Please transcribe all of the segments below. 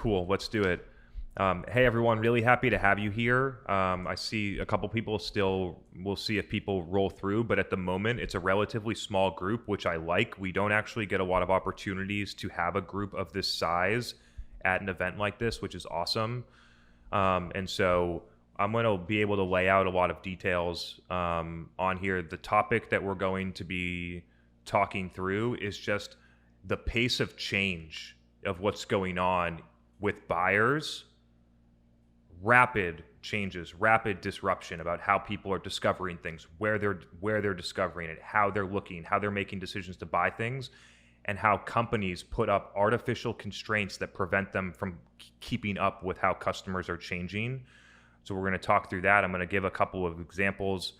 Cool, let's do it. Hey everyone, really happy to have you here. I see a couple people still, we'll see if people roll through, but at the moment it's a relatively small group, which I like. We don't actually get a lot of opportunities to have a group of this size at an event like this, which is awesome. And so I'm going to be able to lay out a lot of details on here. The topic that we're going to be talking through is just the pace of change of what's going on with buyers. Rapid changes, rapid disruption about how people are discovering things, where they're discovering it, how they're looking, how they're making decisions to buy things, and how companies put up artificial constraints that prevent them from keeping up with how customers are changing. So we're going to talk through that. I'm going to give a couple of examples.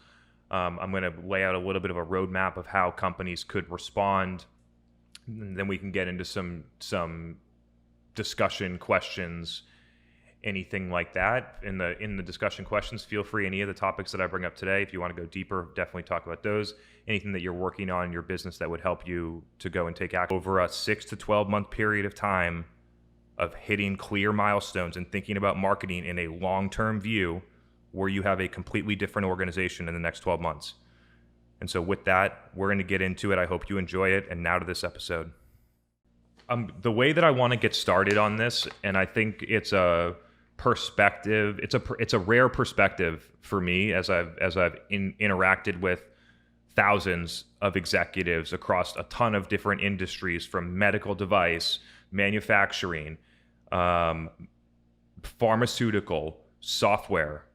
I'm going to lay out a little bit of a roadmap of how companies could respond. And then we can get into some discussion questions, anything like that. In the discussion questions, feel free, any of the topics that I bring up today, if you want to go deeper, definitely talk about those. Anything that you're working on in your business that would help you to go and take action over a 6 to 12 month period of time of hitting clear milestones and thinking about marketing in a long-term view where you have a completely different organization in the next 12 months. And so with that, we're going to get into it. I hope you enjoy it. And now to this episode. The way that I want to get started on this, and I think it's a perspective, it's a rare perspective for me as I've interacted with thousands of executives across a ton of different industries, from medical device, manufacturing, pharmaceutical, software,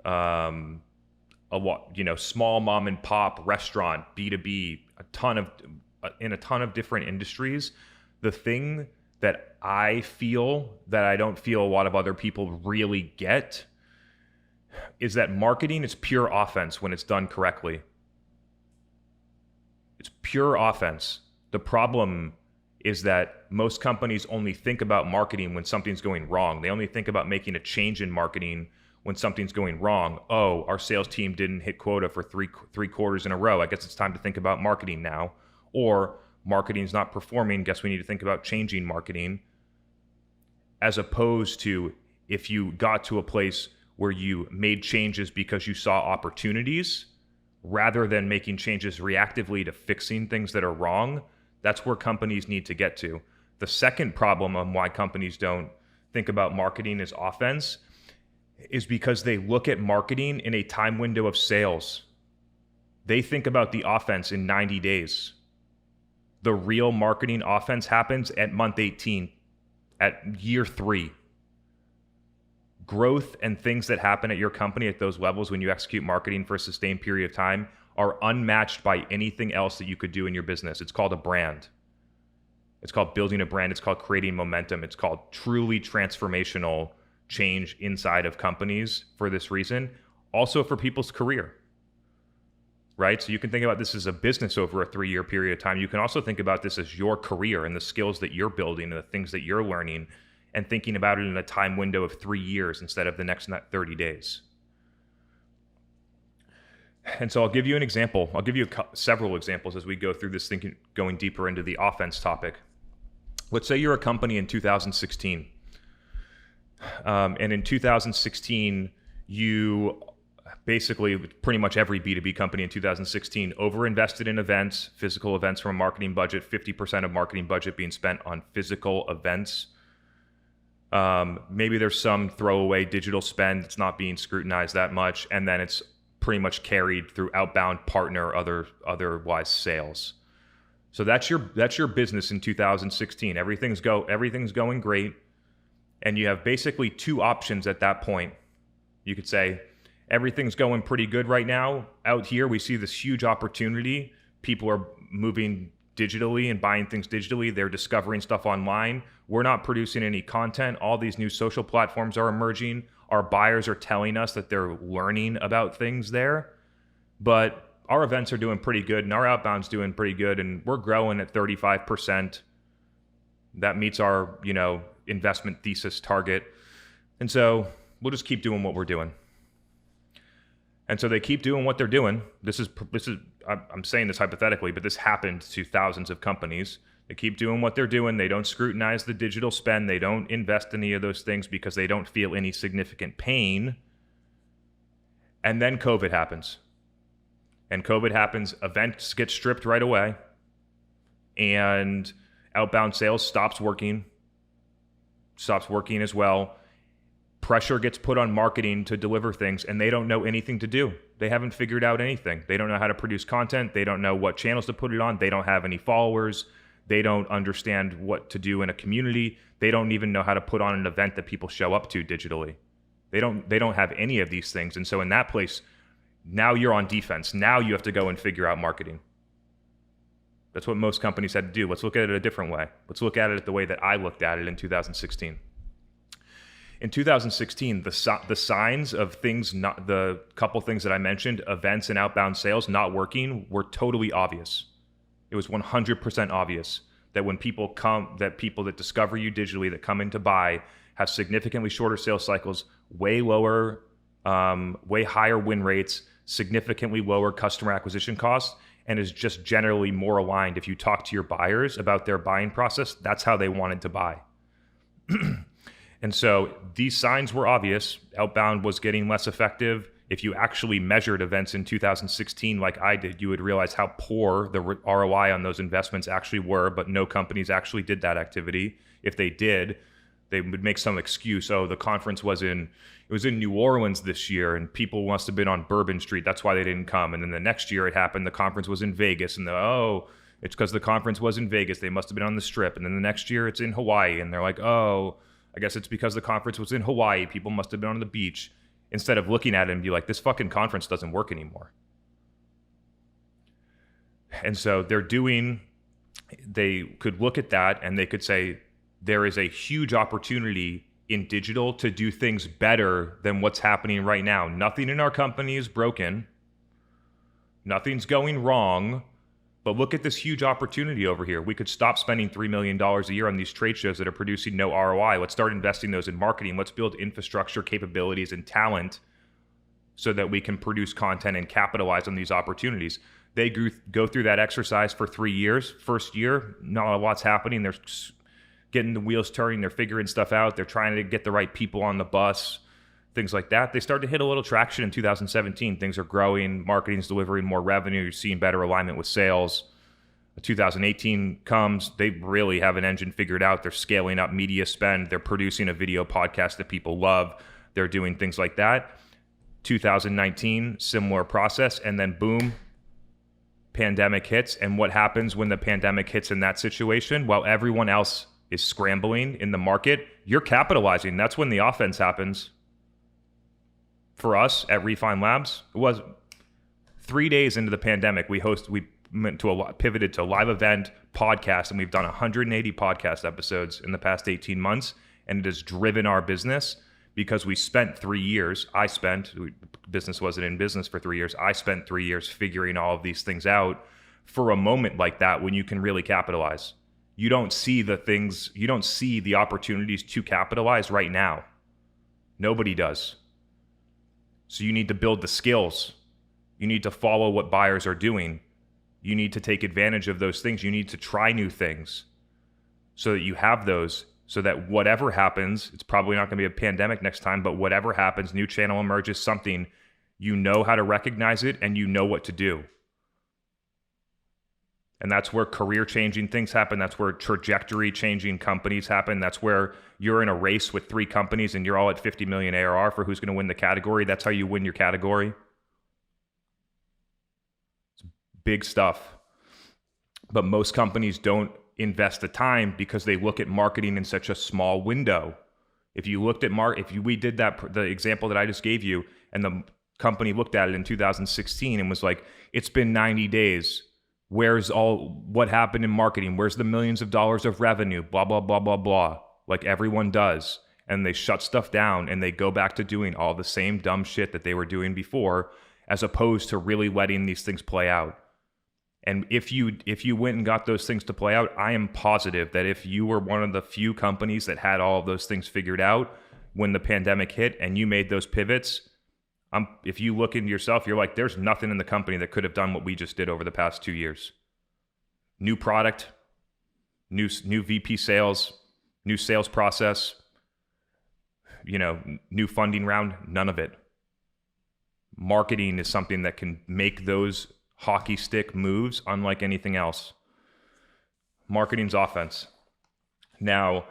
small mom and pop restaurant, B2B, in a ton of different industries. The thing that I feel that I don't feel a lot of other people really get is that marketing is pure offense when it's done correctly. It's pure offense. The problem is that most companies only think about marketing when something's going wrong. They only think about making a change in marketing when something's going wrong. Oh, our sales team didn't hit quota for three quarters in a row. I guess it's time to think about marketing now. Or marketing's not performing. Guess we need to think about changing marketing. As opposed to if you got to a place where you made changes because you saw opportunities rather than making changes reactively to fixing things that are wrong. That's where companies need to get to. The second problem on why companies don't think about marketing as offense is because they look at marketing in a time window of sales. They think about the offense in 90 days. The real marketing offense happens at month 18, at year 3. Growth and things that happen at your company at those levels when you execute marketing for a sustained period of time are unmatched by anything else that you could do in your business. It's called a brand. It's called building a brand. It's called creating momentum. It's called truly transformational change inside of companies for this reason. Also for people's career, right? So you can think about this as a business over a 3-year period of time. You can also think about this as your career and the skills that you're building and the things that you're learning, and thinking about it in a time window of 3 years instead of the next 30 days. And so I'll give you an example. I'll give you several examples as we go through this thinking, going deeper into the offense topic. Let's say you're a company in 2016. And in 2016, you basically, pretty much every B2B company in 2016 overinvested in events, physical events from a marketing budget, 50% of marketing budget being spent on physical events. Maybe there's some throwaway digital spend that's not being scrutinized that much, and then it's pretty much carried through outbound partner, otherwise sales. So that's your business in 2016. Everything's going great, and you have basically 2 options at that point. You could say everything's going pretty good right now. Out here, we see this huge opportunity. People are moving digitally and buying things digitally. They're discovering stuff online. We're not producing any content. All these new social platforms are emerging. Our buyers are telling us that they're learning about things there. But our events are doing pretty good, and our outbound's doing pretty good, and we're growing at 35%. That meets our, investment thesis target. And so we'll just keep doing what we're doing. And so they keep doing what they're doing. This is I'm saying this hypothetically, but this happened to thousands of companies. They keep doing what they're doing. They don't scrutinize the digital spend. They don't invest in any of those things because they don't feel any significant pain. And then COVID happens. And COVID happens, events get stripped right away, and outbound sales stops working as well. Pressure gets put on marketing to deliver things, and they don't know anything to do. They haven't figured out anything. They don't know how to produce content. They don't know what channels to put it on. They don't have any followers. They don't understand what to do in a community. They don't even know how to put on an event that people show up to digitally. They don't have any of these things. And so in that place, now you're on defense. Now you have to go and figure out marketing. That's what most companies had to do. Let's look at it a different way. Let's look at it the way that I looked at it in 2016. In 2016, the signs of things, not the couple things that I mentioned, events and outbound sales not working, were totally obvious. It was 100% obvious that when people that discover you digitally, that come in to buy, have significantly shorter sales cycles, way higher win rates, significantly lower customer acquisition costs, and is just generally more aligned. If you talk to your buyers about their buying process, that's how they wanted to buy. And so these signs were obvious. Outbound was getting less effective. If you actually measured events in 2016 like I did, you would realize how poor the ROI on those investments actually were, but no companies actually did that activity. If they did, they would make some excuse. Oh, the conference was in New Orleans this year and people must have been on Bourbon Street. That's why they didn't come. And then the next year it happened, the conference was in Vegas, and it's because the conference was in Vegas. They must have been on the Strip. And then the next year it's in Hawaii, and they're like, oh, I guess it's because the conference was in Hawaii. People must have been on the beach. Instead of looking at it and be like, this fucking conference doesn't work anymore. And so they could look at that and they could say, there is a huge opportunity in digital to do things better than what's happening right now. Nothing in our company is broken. Nothing's going wrong. But look at this huge opportunity over here. We could stop spending $3 million a year on these trade shows that are producing no ROI. Let's start investing those in marketing. Let's build infrastructure, capabilities, and talent so that we can produce content and capitalize on these opportunities. They go through that exercise for 3 years. First year, not a lot's happening. They're getting the wheels turning. They're figuring stuff out. They're trying to get the right people on the bus, things like that. They start to hit a little traction in 2017. Things are growing. Marketing's delivering more revenue. You're seeing better alignment with sales. 2018 comes. They really have an engine figured out. They're scaling up media spend. They're producing a video podcast that people love. They're doing things like that. 2019, similar process. And then boom, pandemic hits. And what happens when the pandemic hits in that situation? While everyone else is scrambling in the market, you're capitalizing. That's when the offense happens. For us at Refine Labs, it was 3 days into the pandemic. We pivoted to a live event podcast, and we've done 180 podcast episodes in the past 18 months. And it has driven our business because we spent 3 years. Business wasn't in business for 3 years. I spent 3 years figuring all of these things out for a moment like that when you can really capitalize. You don't see the opportunities to capitalize right now. Nobody does. So you need to build the skills. You need to follow what buyers are doing. You need to take advantage of those things. You need to try new things so that you have those, so that whatever happens, it's probably not going to be a pandemic next time, but whatever happens, new channel emerges, something, you know how to recognize it and you know what to do. And that's where career-changing things happen. That's where trajectory-changing companies happen. That's where you're in a race with 3 companies and you're all at 50 million ARR for who's going to win the category. That's how you win your category. It's big stuff. But most companies don't invest the time because they look at marketing in such a small window. If you looked at we did that, the example that I just gave you, and the company looked at it in 2016 and was like, it's been 90 days. Where's what happened in marketing? Where's the millions of dollars of revenue? Blah, blah, blah, blah, blah. Like everyone does. And they shut stuff down and they go back to doing all the same dumb shit that they were doing before, as opposed to really letting these things play out. And if you went and got those things to play out, I am positive that if you were one of the few companies that had all of those things figured out when the pandemic hit and you made those pivots, if you look into yourself, you're like, there's nothing in the company that could have done what we just did over the past 2 years. New product, new VP sales, new sales process, new funding round, none of it. Marketing is something that can make those hockey stick moves unlike anything else. Marketing's offense. Now,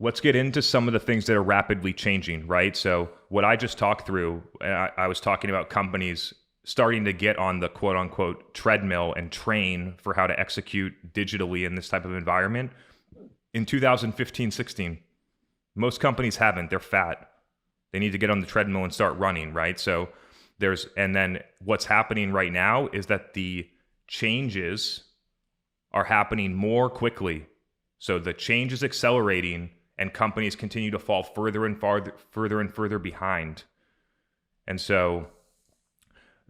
let's get into some of the things that are rapidly changing, right? So what I just talked through, I was talking about companies starting to get on the quote unquote treadmill and train for how to execute digitally in this type of environment. In 2015-16, most companies haven't. They're fat. They need to get on the treadmill and start running, right? So and then what's happening right now is that the changes are happening more quickly. So the change is accelerating and companies continue to fall further and further behind. And so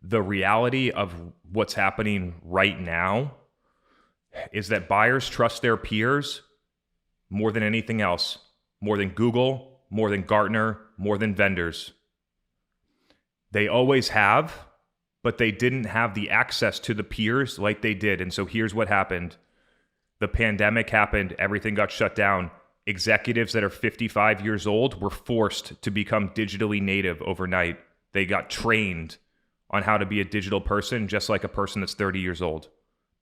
the reality of what's happening right now is that buyers trust their peers more than anything else, more than Google, more than Gartner, more than vendors. They always have, but they didn't have the access to the peers like they did. And so here's what happened. The pandemic happened. Everything got shut down. Executives that are 55 years old were forced to become digitally native overnight. They got trained on how to be a digital person, just like a person that's 30 years old.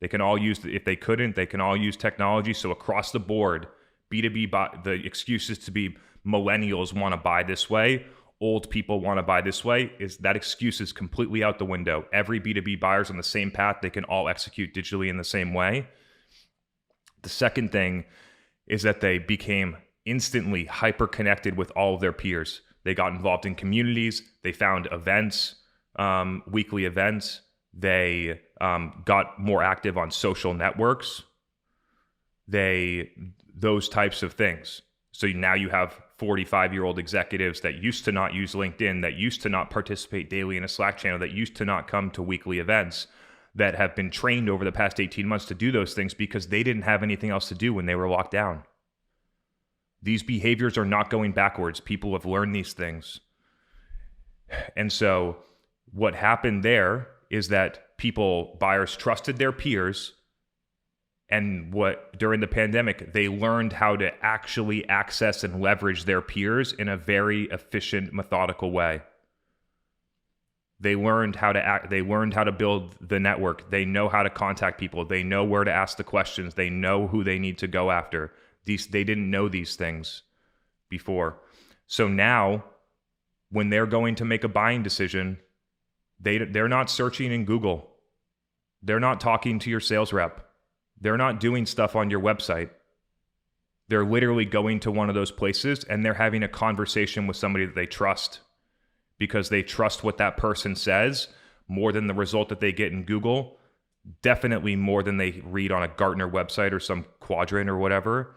They can all use, if they couldn't, they can all use technology. So across the board, B2B, the excuses to be millennials want to buy this way, old people want to buy this way, is that excuse is completely out the window. Every B2B buyer's on the same path. They can all execute digitally in the same way. The second thing is that they became instantly hyper connected with all of their peers. They got involved in communities. They found events, weekly events. They got more active on social networks. Those types of things. So now you have 45-year-old executives that used to not use LinkedIn, that used to not participate daily in a Slack channel, that used to not come to weekly events, that have been trained over the past 18 months to do those things because they didn't have anything else to do when they were locked down. These behaviors are not going backwards. People have learned these things. And so what happened there is that buyers trusted their peers. And during the pandemic, they learned how to actually access and leverage their peers in a very efficient, methodical way. They learned how to act. They learned how to build the network. They know how to contact people. They know where to ask the questions. They know who they need to go after. They didn't know these things before. So now, when they're going to make a buying decision, they're not searching in Google. They're not talking to your sales rep. They're not doing stuff on your website. They're literally going to one of those places and they're having a conversation with somebody that they trust because they trust what that person says more than the result that they get in Google, definitely more than they read on a Gartner website or some quadrant or whatever,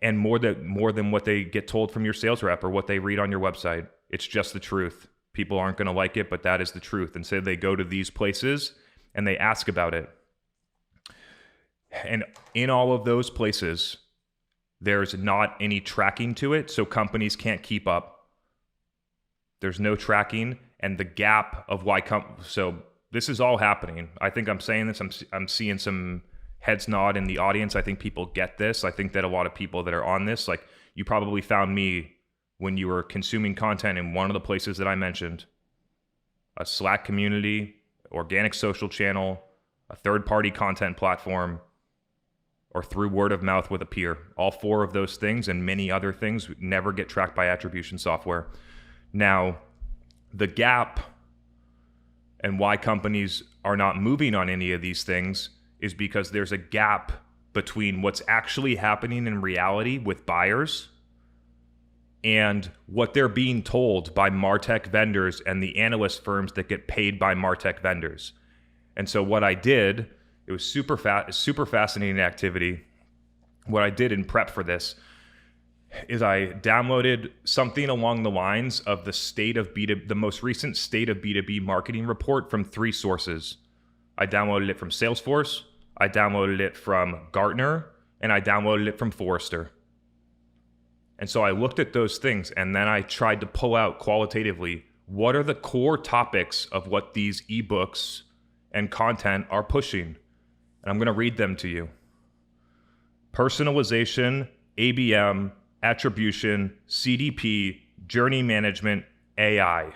and more than what they get told from your sales rep or what they read on your website. It's just the truth. People aren't going to like it, but that is the truth. And so they go to these places and they ask about it. And in all of those places, there's not any tracking to it, so companies can't keep up. There's no tracking, and the gap of why so this is all happening. I think I'm saying this, I'm seeing some heads nod in the audience. I think people get this. I think that a lot of people that are on this, like you probably found me when you were consuming content in one of the places that I mentioned, a Slack community, organic social channel, a third-party content platform, or through word of mouth with a peer. All four of those things and many other things never get tracked by attribution software. Now, the gap and why companies are not moving on any of these things is because there's a gap between what's actually happening in reality with buyers and what they're being told by MarTech vendors and the analyst firms that get paid by MarTech vendors. And so what I did, it was super fascinating activity. What I did in prep for this is I downloaded something along the lines of the most recent state of B2B marketing report from 3 sources. I downloaded it from Salesforce, I downloaded it from Gartner, and I downloaded it from Forrester. And so I looked at those things and then I tried to pull out qualitatively, what are the core topics of what these ebooks and content are pushing? And I'm going to read them to you. personalization, ABM, attribution, CDP, journey management, AI.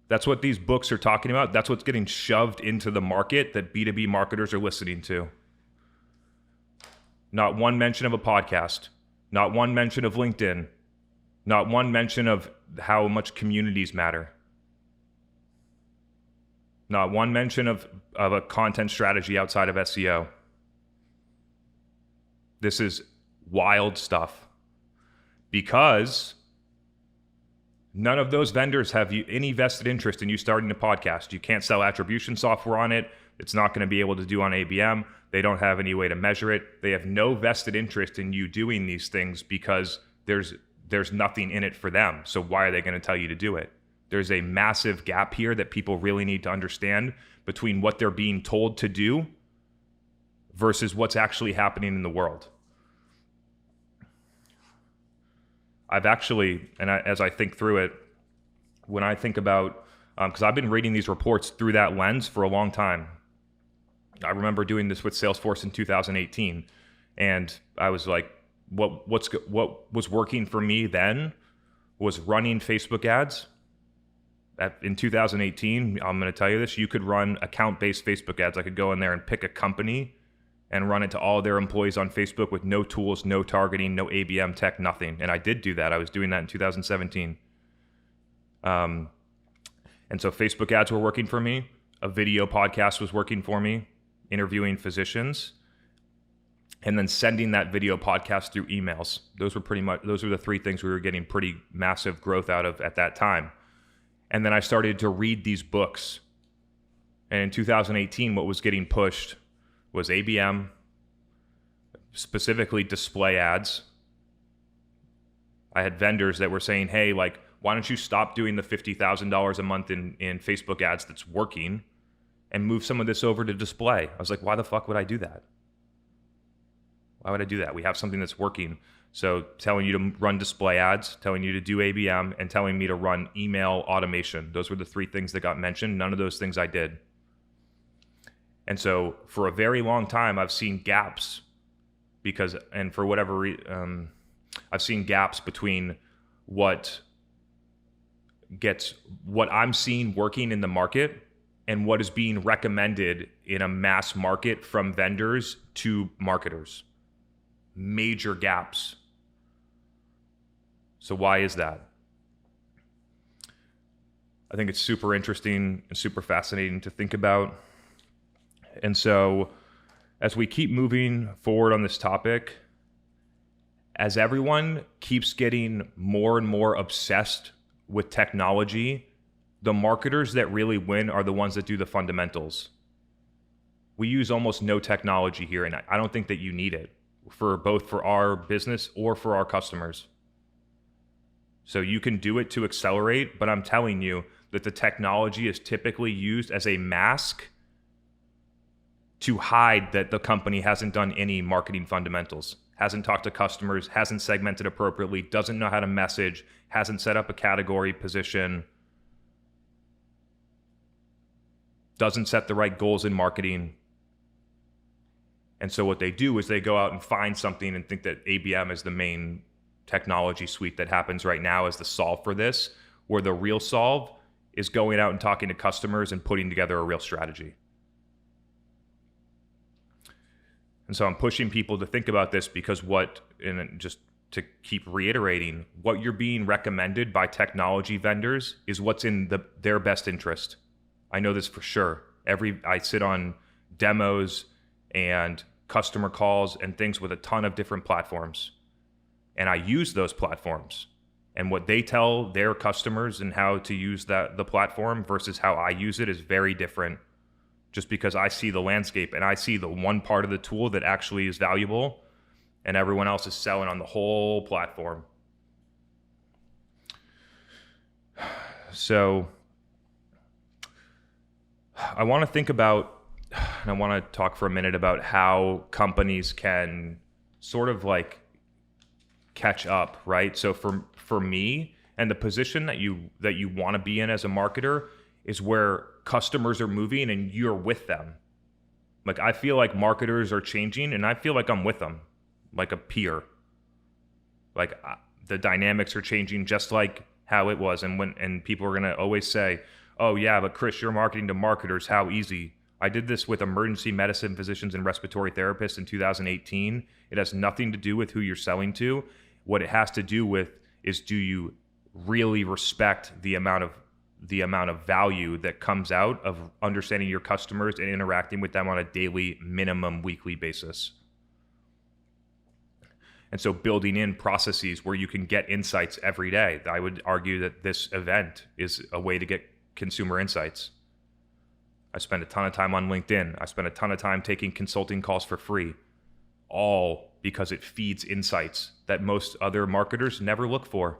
That's what these books are talking about. That's what's getting shoved into the market that B2B marketers are listening to. Not one mention of a podcast, not one mention of LinkedIn, not one mention of how much communities matter. Not one mention of a content strategy outside of SEO. This is wild stuff because none of those vendors have any vested interest in you starting a podcast. You can't sell attribution software on it. It's not going to be able to do on ABM. They don't have any way to measure it. They have no vested interest in you doing these things because there's nothing in it for them. So why are they going to tell you to do it? There's a massive gap here that people really need to understand between what they're being told to do versus what's actually happening in the world. I've actually, as I think through it, when I think about, because I've been reading these reports through that lens for a long time. I remember doing this with Salesforce in 2018, and I was like, what was working for me then was running Facebook ads. In 2018, I'm going to tell you this, you could run account-based Facebook ads. I could go in there and pick a company and run it to all their employees on Facebook with no tools, no targeting, no ABM tech, nothing. And I did do that. I was doing that in 2017. And so Facebook ads were working for me. A video podcast was working for me, interviewing physicians, and then sending that video podcast through emails. Those were the three things we were getting pretty massive growth out of at that time. And then I started to read these books. And in 2018, what was getting pushed was ABM, specifically display ads. I had vendors that were saying, hey, like, why don't you stop doing the $50,000 a month in Facebook ads that's working and move some of this over to display? I was like, why the fuck would I do that? Why would I do that? We have something that's working. So telling you to run display ads, telling you to do ABM, and telling me to run email automation. Those were the three things that got mentioned. None of those things I did. And so for a very long time, I've seen gaps I've seen gaps between what I'm seeing working in the market and what is being recommended in a mass market from vendors to marketers. Major gaps. So why is that? I think it's super interesting and super fascinating to think about. And so as we keep moving forward on this topic, as everyone keeps getting more and more obsessed with technology, the marketers that really win are the ones that do the fundamentals. We use almost no technology here, and I don't think that you need it for our business or for our customers. So you can do it to accelerate, but I'm telling you that the technology is typically used as a mask to hide that the company hasn't done any marketing fundamentals, hasn't talked to customers, hasn't segmented appropriately, doesn't know how to message, hasn't set up a category position, doesn't set the right goals in marketing. And so what they do is they go out and find something and think that ABM is the main technology suite that happens right now as the solve for this, where the real solve is going out and talking to customers and putting together a real strategy. And so I'm pushing people to think about this because and just to keep reiterating, what you're being recommended by technology vendors is what's in their best interest. I know this for sure. I sit on demos and customer calls and things with a ton of different platforms. And I use those platforms. And what they tell their customers and how to use the platform versus how I use it is very different. Just because I see the landscape and I see the one part of the tool that actually is valuable and everyone else is selling on the whole platform. So I want to think about, and I want to talk for a minute about how companies can sort of like catch up, right? So for me, and the position that you want to be in as a marketer is where customers are moving and you're with them. Like, I feel like marketers are changing, and I feel like I'm with them, like a peer. Like, the dynamics are changing just like how it was. And people are going to always say, oh yeah, but Chris, you're marketing to marketers. How easy. I did this with emergency medicine physicians and respiratory therapists in 2018. It has nothing to do with who you're selling to. What it has to do with is, do you really respect the amount of value that comes out of understanding your customers and interacting with them on a daily, minimum weekly basis? And so building in processes where you can get insights every day. I would argue that this event is a way to get consumer insights. I spend a ton of time on LinkedIn. I spend a ton of time taking consulting calls for free, all because it feeds insights that most other marketers never look for.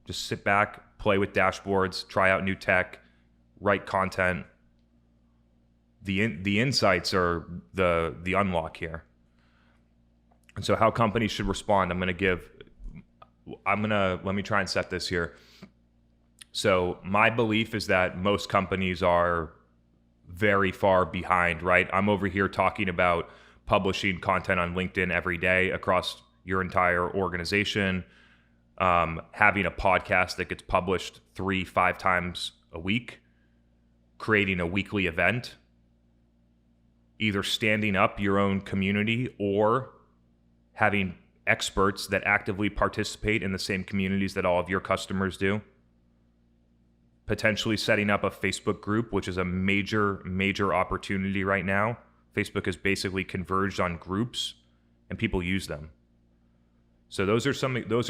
Just sit back, play with dashboards, try out new tech, write content. The insights are the unlock here. And so how companies should respond, let me try and set this here. So my belief is that most companies are very far behind, right? I'm over here talking about publishing content on LinkedIn every day across your entire organization, having a podcast that gets published 3-5 times a week, creating a weekly event, either standing up your own community or having experts that actively participate in the same communities that all of your customers do. Potentially setting up a Facebook group, which is a major opportunity right now. Facebook has basically converged on groups, and people use them. So those are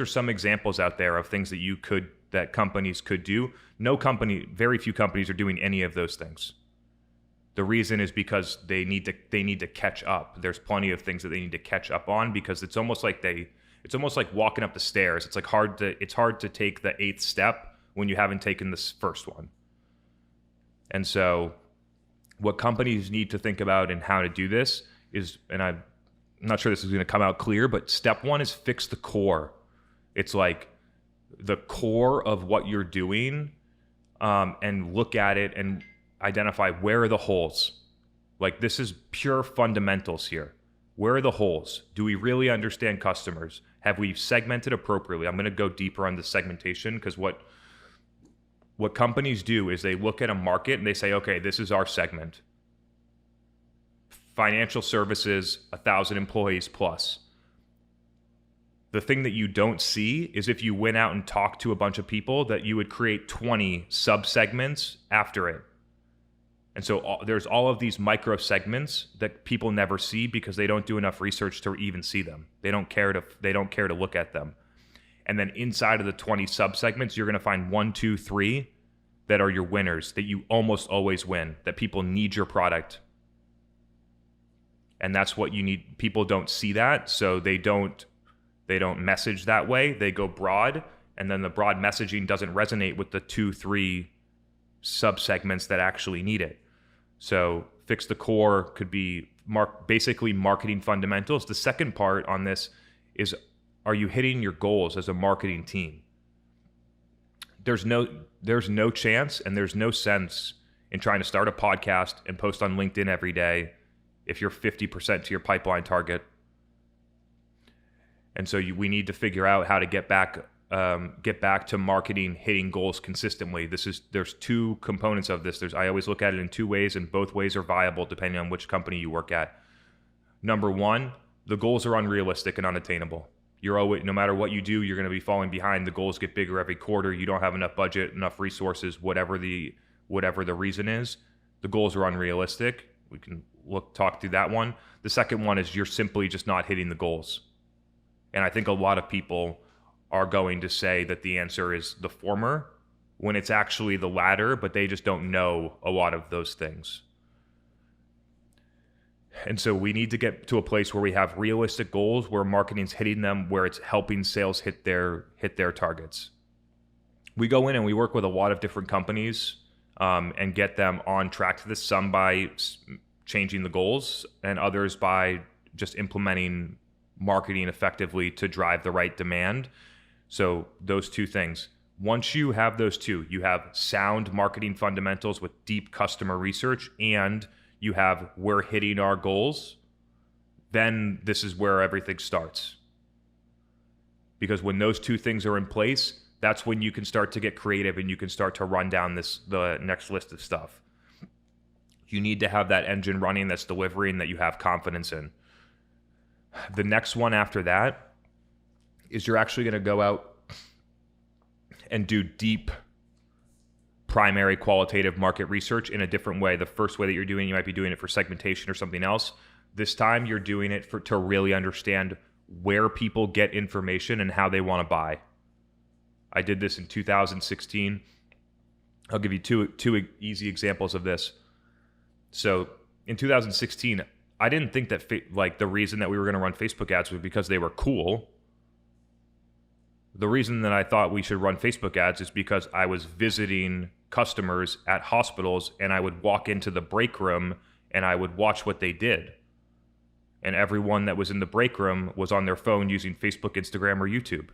some examples out there of things that companies could do. Very few companies are doing any of those things. The reason is because they need to catch up. There's plenty of things that they need to catch up on, because it's almost like walking up the stairs. It's hard to take the 8th step when you haven't taken this first one. And so what companies need to think about and how to do this is, and I'm not sure this is going to come out clear, but step 1 is fix the core. It's like the core of what you're doing, and look at it and identify where are the holes. Like, this is pure fundamentals here. Where are the holes? Do we really understand customers? Have we segmented appropriately? I'm going to go deeper on the segmentation, because what companies do is they look at a market and they say, okay, this is our segment. Financial services, 1,000 employees plus. The thing that you don't see is, if you went out and talked to a bunch of people, that you would create 20 sub-segments after it. And so there's all of these micro segments that people never see because they don't do enough research to even see them. They don't care to look at them. And then inside of the 20 sub-segments, you're going to find 1, 2, 3 that are your winners, that you almost always win, that people need your product. And that's what you need. People don't see that, so they don't message that way. They go broad, and then the broad messaging doesn't resonate with the 2, 3 sub-segments that actually need it. So fix the core could be basically marketing fundamentals. The second part on this is, are you hitting your goals as a marketing team? There's no chance and there's no sense in trying to start a podcast and post on LinkedIn every day if you're 50% to your pipeline target. And so we need to figure out how to get back to marketing, hitting goals consistently. There's 2 components of this. I always look at it in 2 ways, and both ways are viable depending on which company you work at. Number 1, the goals are unrealistic and unattainable. No matter what you do, you're going to be falling behind. The goals get bigger every quarter. You don't have enough budget, enough resources, whatever the reason is. The goals are unrealistic. We can talk through that one. The second one is, you're simply just not hitting the goals. And I think a lot of people are going to say that the answer is the former, when it's actually the latter, but they just don't know a lot of those things. And so we need to get to a place where we have realistic goals, where marketing's hitting them, where it's helping sales hit their targets. We go in and we work with a lot of different companies and get them on track to this, some by changing the goals and others by just implementing marketing effectively to drive the right demand. So those 2 things. Once you have those 2, you have sound marketing fundamentals with deep customer research, and you have we're hitting our goals, then this is where everything starts. Because when those two things are in place, that's when you can start to get creative and you can start to run down the next list of stuff. You need to have that engine running that's delivering, that you have confidence in. The next one after that is you're actually going to go out and do deep primary qualitative market research in a different way. The first way that you're doing, you might be doing it for segmentation or something else. This time you're doing it to really understand where people get information and how they want to buy. I did this in 2016. I'll give you two easy examples of this. So in 2016, I didn't think that the reason that we were going to run Facebook ads was because they were cool. The reason that I thought we should run Facebook ads is because I was visiting customers at hospitals and I would walk into the break room and I would watch what they did. And everyone that was in the break room was on their phone using Facebook, Instagram, or YouTube.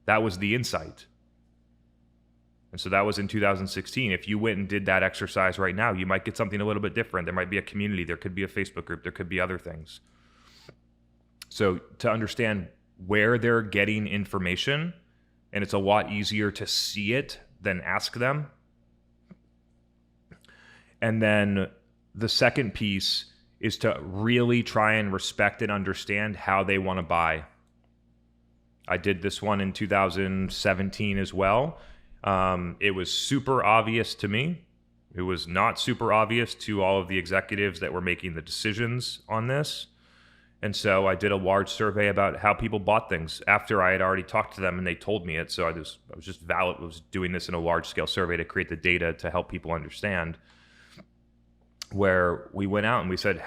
That was the insight. And so that was in 2016. If you went and did that exercise right now, you might get something a little bit different. There might be a community. There could be a Facebook group. There could be other things. So to understand where they're getting information, and it's a lot easier to see it than ask them. And then the second piece is to really try and respect and understand how they want to buy. I did this one in 2017 as well. It was super obvious to me. It was not super obvious to all of the executives that were making the decisions on this. And so I did a large survey about how people bought things after I had already talked to them and they told me it. So I was doing this in a large scale survey to create the data to help people understand, where we went out and we said,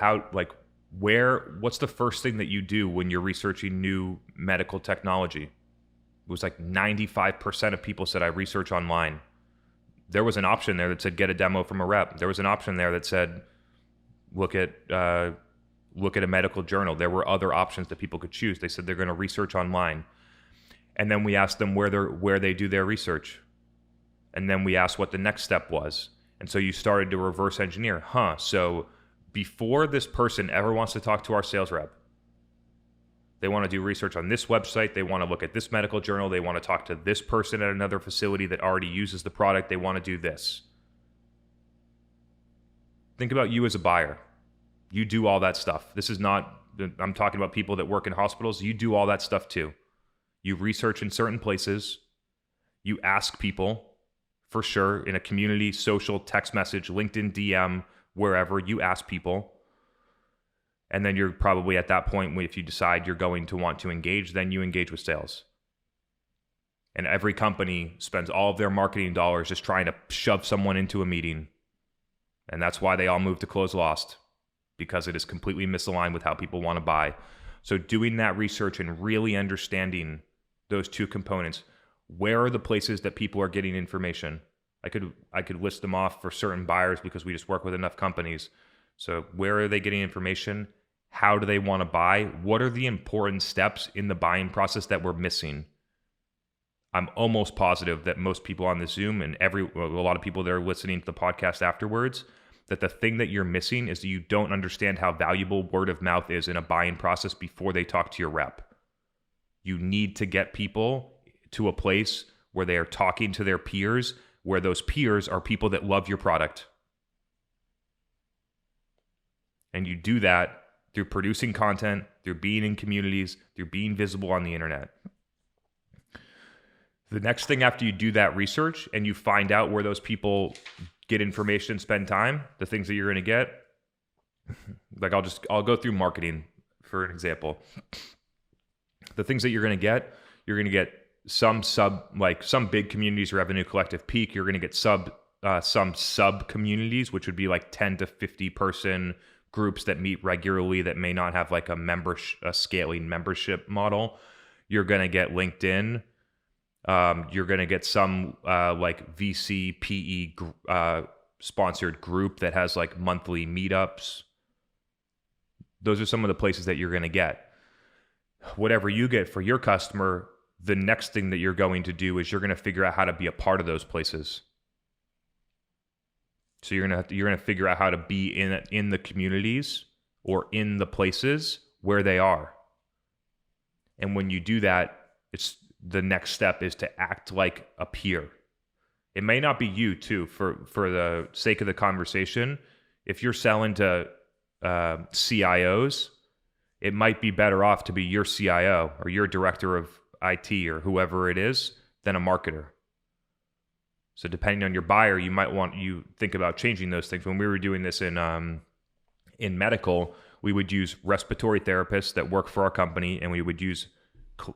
what's the first thing that you do when you're researching new medical technology? It was like 95% of people said I research online. There was an option there that said get a demo from a rep. There was an option there that said look at a medical journal. There were other options that people could choose. They said they're going to research online. And then we asked them where they do their research. And then we asked what the next step was. And so you started to reverse engineer. So before this person ever wants to talk to our sales rep, they want to do research on this website. They want to look at this medical journal. They want to talk to this person at another facility that already uses the product. They want to do this. Think about you as a buyer. You do all that stuff. I'm talking about people that work in hospitals. You do all that stuff too. You research in certain places. You ask people. For sure, in a community, social, text message, LinkedIn DM, wherever, you ask people. And then you're probably at that point, if you decide you're going to want to engage, then you engage with sales. And every company spends all of their marketing dollars just trying to shove someone into a meeting. And that's why they all move to close lost, because it is completely misaligned with how people want to buy. So doing that research and really understanding those two components. Where are the places that people are getting information? I could list them off for certain buyers because we just work with enough companies. So where are they getting information? How do they want to buy? What are the important steps in the buying process that we're missing? I'm almost positive that most people on the Zoom and a lot of people that are listening to the podcast afterwards, that the thing that you're missing is that you don't understand how valuable word of mouth is in a buying process before they talk to your rep. You need to get people to a place where they are talking to their peers, where those peers are people that love your product. And you do that through producing content, through being in communities, through being visible on the internet. The next thing after you do that research and you find out where those people get information, spend time, the things that you're going to get, I'll go through marketing for an example. The things that you're going to get some big communities, revenue collective peak. You're going to get some sub communities, which would be like 10 to 50 person groups that meet regularly that may not have like a scaling membership model. You're going to get LinkedIn. You're going to get some like VC, PE sponsored group that has like monthly meetups. Those are some of the places that you're going to get. Whatever you get for your customer, the next thing that you're going to do is you're going to figure out how to be a part of those places. So you're gonna figure out how to be in the communities or in the places where they are. And when you do that, it's the next step is to act like a peer. It may not be you too, for the sake of the conversation. If you're selling to CIOs, it might be better off to be your CIO or your director of IT or whoever it is than a marketer. So depending on your buyer, you think about changing those things. When we were doing this in medical, we would use respiratory therapists that work for our company, and we would use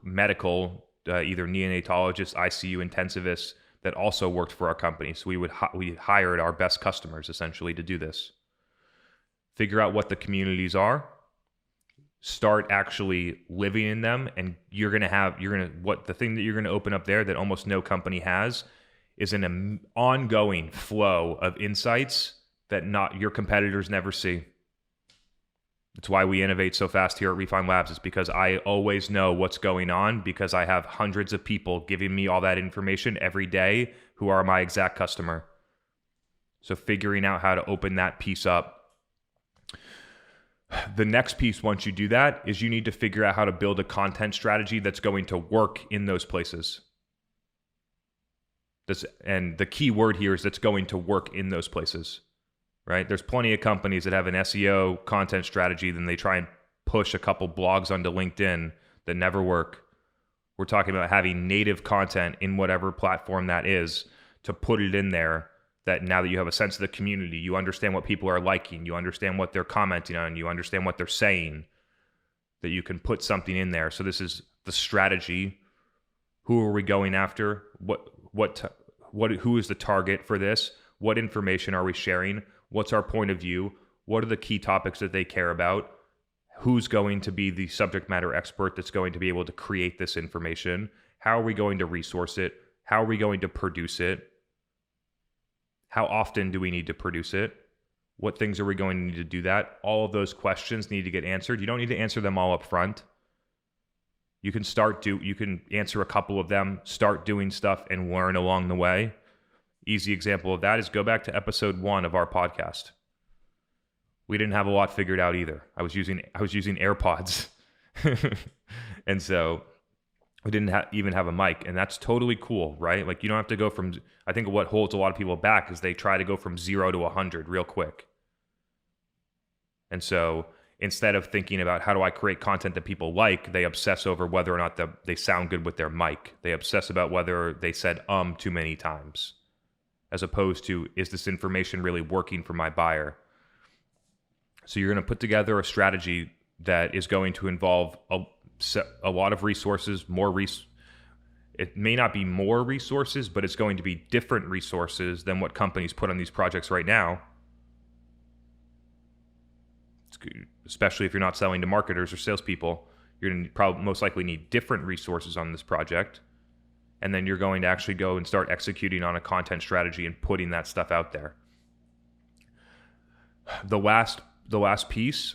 medical, either neonatologists, ICU intensivists that also worked for our company. So we hired our best customers essentially to do this. Figure out what the communities are, start actually living in them, and the thing that you're gonna open up there that almost no company has is an ongoing flow of insights that your competitors never see. It's why we innovate so fast here at Refine Labs. Is because I always know what's going on because I have hundreds of people giving me all that information every day who are my exact customer. So figuring out how to open that piece up. The next piece, once you do that, is you need to figure out how to build a content strategy that's going to work in those places. And the key word here is that's going to work in those places. Right? There's plenty of companies that have an SEO content strategy, then they try and push a couple blogs onto LinkedIn that never work. We're talking about having native content in whatever platform that is to put it in there, that now that you have a sense of the community, you understand what people are liking, you understand what they're commenting on, you understand what they're saying, that you can put something in there. So this is the strategy. Who are we going after? Who is the target for this? What information are we sharing? What's our point of view? What are the key topics that they care about? Who's going to be the subject matter expert that's going to be able to create this information? How are we going to resource it? How are we going to produce it? How often do we need to produce it? What things are we going to need to do that? All of those questions need to get answered. You don't need to answer them all up front. You can answer a couple of them, start doing stuff, and learn along the way. Easy example of that is go back to episode 1 of our podcast. We didn't have a lot figured out either. I was using AirPods. And so we didn't even have a mic, and that's totally cool, right? Like, you don't have to go from, I think what holds a lot of people back is they try to go from 0 to 100 real quick. And so instead of thinking about how do I create content that people like, they obsess over whether or not they sound good with their mic. They obsess about whether they said too many times, as opposed to, is this information really working for my buyer? So you're going to put together a strategy that is going to involve a lot of resources, it may not be more resources, but it's going to be different resources than what companies put on these projects right now. Especially if you're not selling to marketers or salespeople, you're going to most likely need different resources on this project. And then you're going to actually go and start executing on a content strategy and putting that stuff out there. The last piece,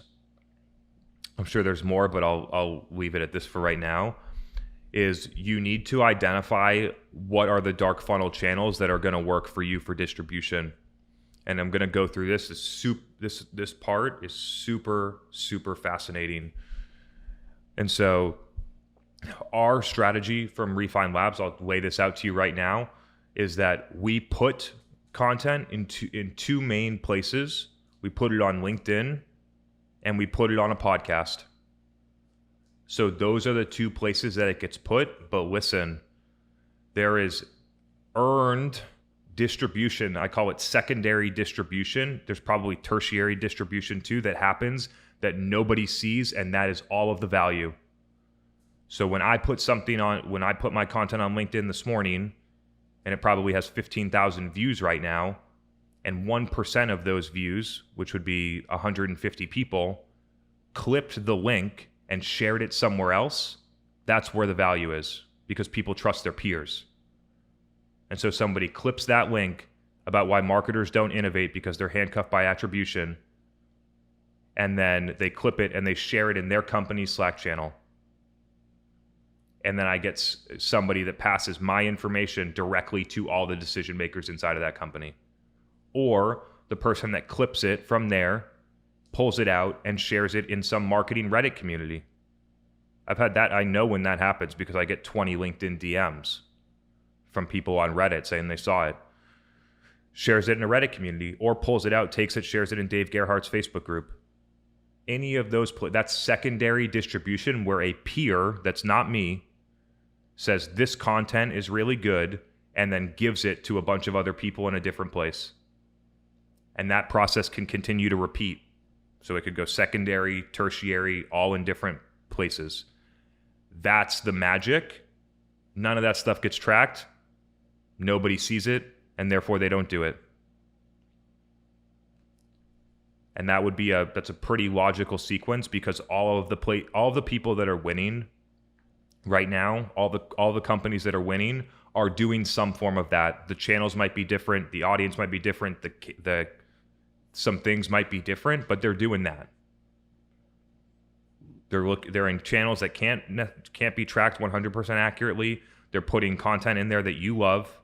I'm sure there's more, but I'll leave it at this for right now, is you need to identify what are the dark funnel channels that are going to work for you for distribution. And I'm going to go through this. This part is super, super fascinating. And so our strategy from Refine Labs, I'll lay this out to you right now, is that we put content in two main places. We put it on LinkedIn and we put it on a podcast. So those are the two places that it gets put. But listen, there is earned distribution. I call it secondary distribution. There's probably tertiary distribution too that happens that nobody sees, and that is all of the value. So when I put my content on LinkedIn this morning, and it probably has 15,000 views right now, and 1% of those views, which would be 150 people, clipped the link and shared it somewhere else, that's where the value is, because people trust their peers. And so somebody clips that link about why marketers don't innovate because they're handcuffed by attribution, and then they clip it and they share it in their company's Slack channel. And then I get somebody that passes my information directly to all the decision makers inside of that company. Or the person that clips it from there, pulls it out, and shares it in some marketing Reddit community. I've had that. I know when that happens because I get 20 LinkedIn DMs from people on Reddit saying they saw it. Shares it in a Reddit community, or pulls it out, takes it, shares it in Dave Gerhardt's Facebook group. Any of those, that's secondary distribution where a peer that's not me says this content is really good and then gives it to a bunch of other people in a different place. And that process can continue to repeat. So it could go secondary, tertiary, all in different places. That's the magic. None of that stuff gets tracked. Nobody sees it, and therefore they don't do it. And that would be that's a pretty logical sequence, because all of the people that are winning right now, all the companies that are winning are doing some form of that. The channels might be different, the audience might be different, some things might be different, but they're doing that. They're in channels that can't be tracked 100% accurately. They're putting content in there that you love,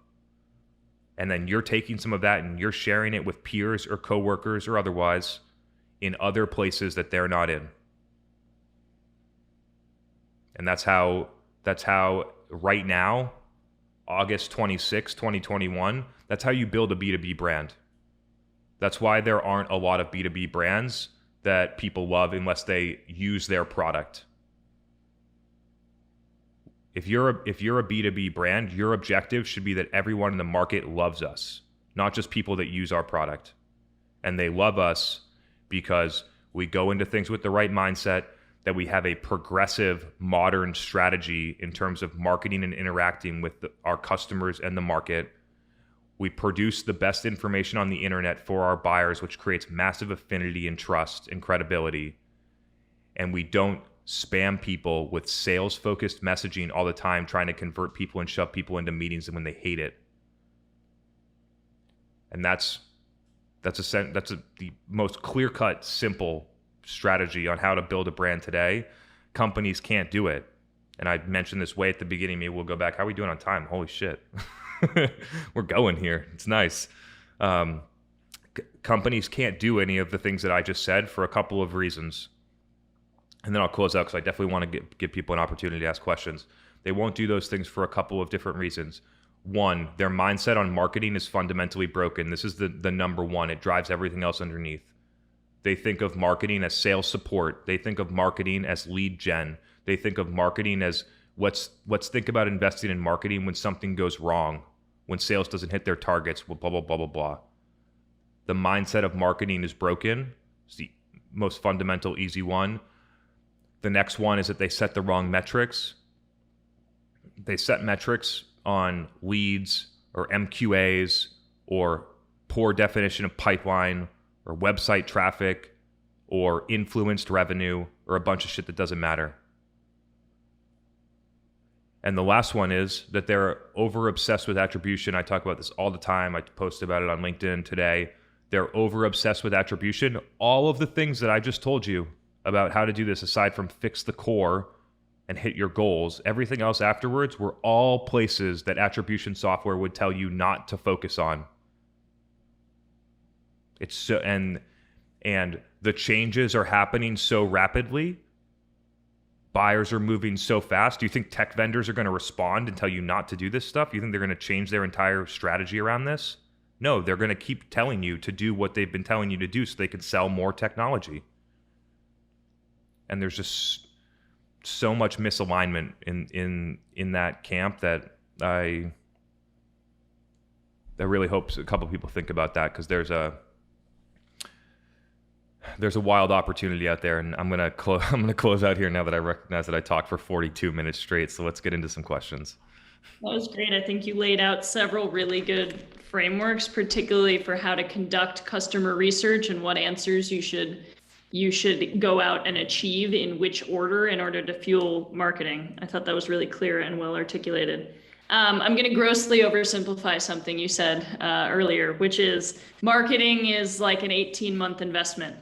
and then you're taking some of that and you're sharing it with peers or coworkers or otherwise in other places that they're not in. And that's how right now, August 26, 2021, that's how you build a B2B brand. That's why there aren't a lot of B2B brands that people love unless they use their product. If you're a B2B brand, your objective should be that everyone in the market loves us, not just people that use our product. And they love us because we go into things with the right mindset, that we have a progressive, modern strategy in terms of marketing and interacting with our customers and the market. We produce the best information on the internet for our buyers, which creates massive affinity and trust and credibility. And we don't spam people with sales-focused messaging all the time, trying to convert people and shove people into meetings when they hate it. And that's the most clear-cut, simple strategy on how to build a brand today. Companies can't do it. And I mentioned this way at the beginning. Maybe we'll go back. How are we doing on time? Holy shit. We're going here. It's nice. Companies can't do any of the things that I just said for a couple of reasons. And then I'll close out because I definitely want to give people an opportunity to ask questions. They won't do those things for a couple of different reasons. One, their mindset on marketing is fundamentally broken. This is the number one. It drives everything else underneath. They think of marketing as sales support. They think of marketing as lead gen. They think of marketing as let's think about investing in marketing when something goes wrong, when sales doesn't hit their targets, blah, blah, blah, blah, blah. The mindset of marketing is broken. It's the most fundamental, easy one. The next one is that they set the wrong metrics. They set metrics on leads or MQAs or poor definition of pipeline or website traffic or influenced revenue or a bunch of shit that doesn't matter. And the last one is that they're over obsessed with attribution. I talk about this all the time. I post about it on LinkedIn today. They're over obsessed with attribution. All of the things that I just told you about how to do this, aside from fix the core and hit your goals, everything else afterwards were all places that attribution software would tell you not to focus on. It's so, and the changes are happening so rapidly. Buyers are moving so fast. Do you think tech vendors are going to respond and tell you not to do this stuff? Do you think they're going to change their entire strategy around this? No, they're going to keep telling you to do what they've been telling you to do so they can sell more technology. And there's just so much misalignment in that camp that I really hope a couple people think about that, because there's a wild opportunity out there. And I'm gonna close out here now that I recognize that I talked for 42 minutes straight. So let's get into some questions. That was great. I think you laid out several really good frameworks, particularly for how to conduct customer research and what answers you should go out and achieve in which order in order to fuel marketing. I thought that was really clear and well articulated. I'm going to grossly oversimplify something you said earlier, which is marketing is like an 18-month investment.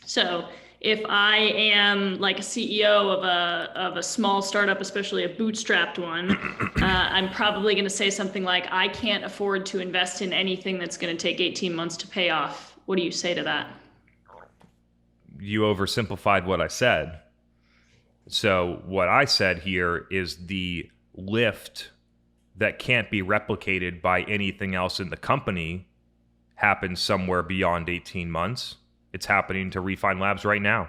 So if I am like a CEO of a small startup, especially a bootstrapped one, I'm probably going to say something like, I can't afford to invest in anything that's going to take 18 months to pay off. What do you say to that? You oversimplified what I said. So what I said here is the lift that can't be replicated by anything else in the company happens somewhere beyond 18 months. It's happening to Refine Labs right now.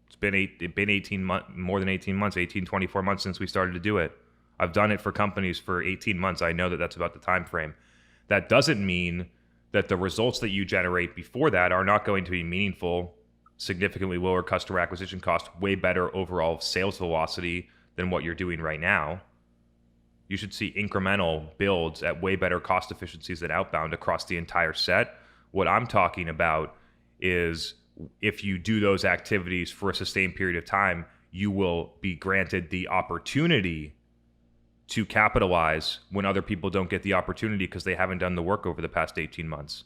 It's been 18 months, more than 18 months, 24 months since we started to do it. I've done it for companies for 18 months. I know that that's about the time frame. That doesn't mean that the results that you generate before that are not going to be meaningful, significantly lower customer acquisition cost, way better overall sales velocity than what you're doing right now. You should see incremental builds at way better cost efficiencies than outbound across the entire set. What I'm talking about is if you do those activities for a sustained period of time, you will be granted the opportunity to capitalize when other people don't get the opportunity because they haven't done the work over the past 18 months.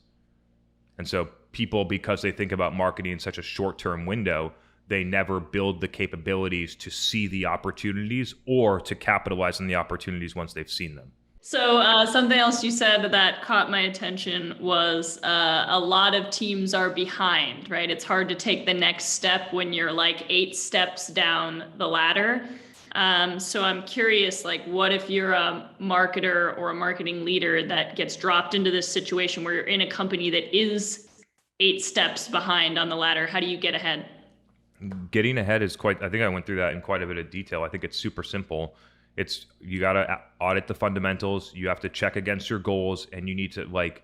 And so people, because they think about marketing in such a short-term window, they never build the capabilities to see the opportunities or to capitalize on the opportunities once they've seen them. So something else you said that caught my attention was a lot of teams are behind, right? It's hard to take the next step when you're like 8 steps down the ladder. So I'm curious, like, what if you're a marketer or a marketing leader that gets dropped into this situation where you're in a company that is 8 steps behind on the ladder? How do you get ahead? Getting ahead is quite, I think I went through that in quite a bit of detail. I think it's super simple. It's, you got to audit the fundamentals. You have to check against your goals, and you need to, like,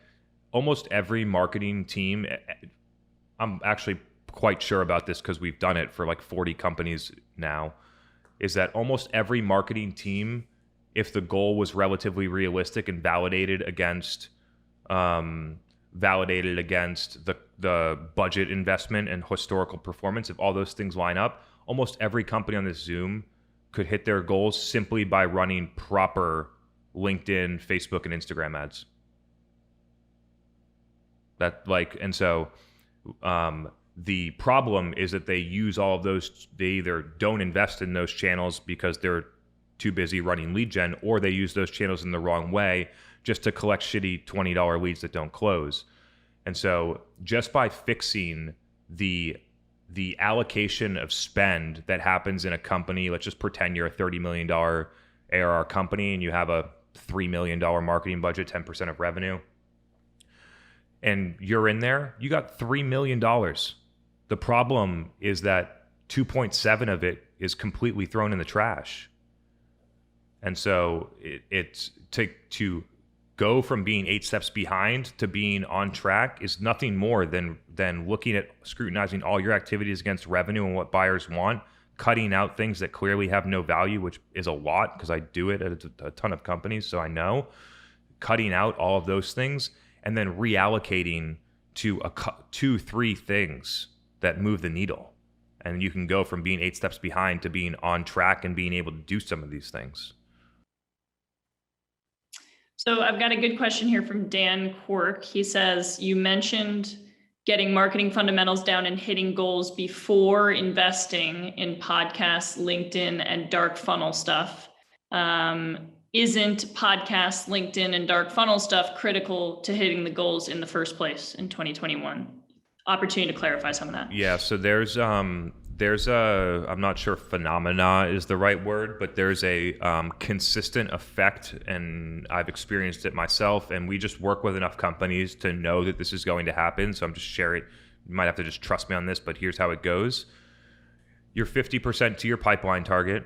almost every marketing team, I'm actually quite sure about this because we've done it for like 40 companies now, is that almost every marketing team, if the goal was relatively realistic and validated against the budget investment and historical performance, if all those things line up, almost every company on this Zoom could hit their goals simply by running proper LinkedIn, Facebook, and Instagram ads. The problem is that they use all of those, they either don't invest in those channels because they're too busy running lead gen, or they use those channels in the wrong way just to collect shitty $20 leads that don't close. And so just by fixing the allocation of spend that happens in a company, let's just pretend you're a $30 million ARR company and you have a $3 million marketing budget, 10% of revenue, and you're in there, you got $3 million. The problem is that 2.7 of it is completely thrown in the trash. And so it's to go from being 8 steps behind to being on track is nothing more than looking at scrutinizing all your activities against revenue and what buyers want, cutting out things that clearly have no value, which is a lot because I do it at a ton of companies, so I know, cutting out all of those things and then reallocating to 2-3 things that move the needle. And you can go from being 8 steps behind to being on track and being able to do some of these things. So I've got a good question here from Dan Quirk. He says, you mentioned getting marketing fundamentals down and hitting goals before investing in podcasts, LinkedIn, and dark funnel stuff. Isn't podcast, LinkedIn, and dark funnel stuff critical to hitting the goals in the first place in 2021? Opportunity to clarify some of that. Yeah, so there's a, I'm not sure phenomena is the right word, but there's a consistent effect, and I've experienced it myself, and we just work with enough companies to know that this is going to happen. So I'm just sharing, you might have to just trust me on this, but here's how it goes. You're 50% to your pipeline target,